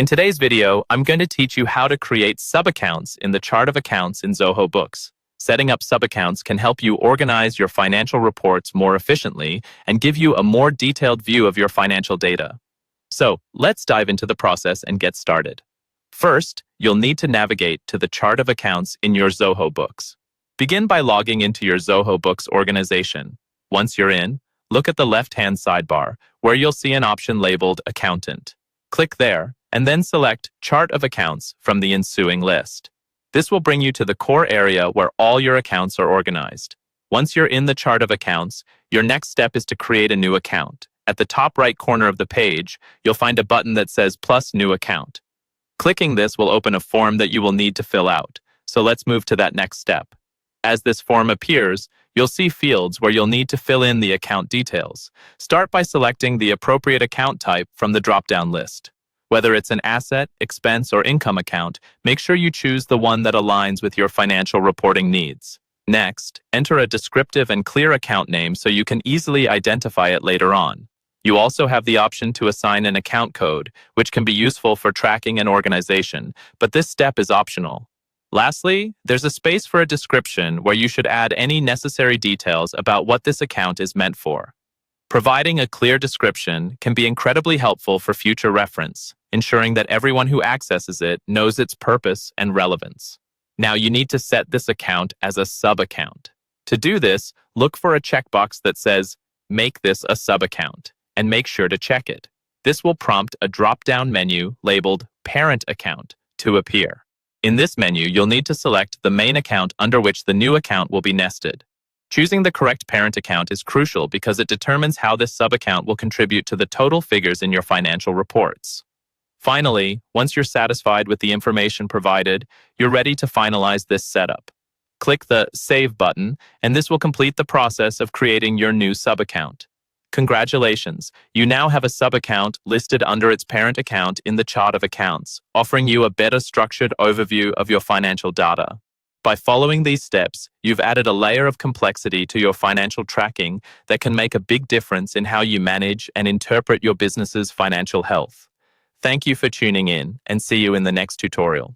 In today's video, I'm going to teach you how to create sub-accounts in the chart of accounts in Zoho Books. Setting up sub-accounts can help you organize your financial reports more efficiently and give you a more detailed view of your financial data. So, let's dive into the process and get started. First, you'll need to navigate to the chart of accounts in your Zoho Books. Begin by logging into your Zoho Books organization. Once you're in, look at the left-hand sidebar, where you'll see an option labeled Accountant. Click there, and then select Chart of Accounts from the ensuing list. This will bring you to the core area where all your accounts are organized. Once you're in the chart of accounts, your next step is to create a new account. At the top right corner of the page, you'll find a button that says Plus New Account. Clicking this will open a form that you will need to fill out. So let's move to that next step. As this form appears, you'll see fields where you'll need to fill in the account details. Start by selecting the appropriate account type from the drop-down list. Whether it's an asset, expense, or income account, make sure you choose the one that aligns with your financial reporting needs. Next, enter a descriptive and clear account name so you can easily identify it later on. You also have the option to assign an account code, which can be useful for tracking and organization, but this step is optional. Lastly, there's a space for a description where you should add any necessary details about what this account is meant for. Providing a clear description can be incredibly helpful for future reference, ensuring that everyone who accesses it knows its purpose and relevance. Now you need to set this account as a sub-account. To do this, look for a checkbox that says, "Make this a sub-account," and make sure to check it. This will prompt a drop-down menu labeled Parent Account to appear. In this menu, you'll need to select the main account under which the new account will be nested. Choosing the correct parent account is crucial because it determines how this sub-account will contribute to the total figures in your financial reports. Finally, once you're satisfied with the information provided, you're ready to finalize this setup. Click the Save button, and this will complete the process of creating your new sub-account. Congratulations, you now have a sub-account listed under its parent account in the chart of accounts, offering you a better structured overview of your financial data. By following these steps, you've added a layer of complexity to your financial tracking that can make a big difference in how you manage and interpret your business's financial health. Thank you for tuning in, and see you in the next tutorial.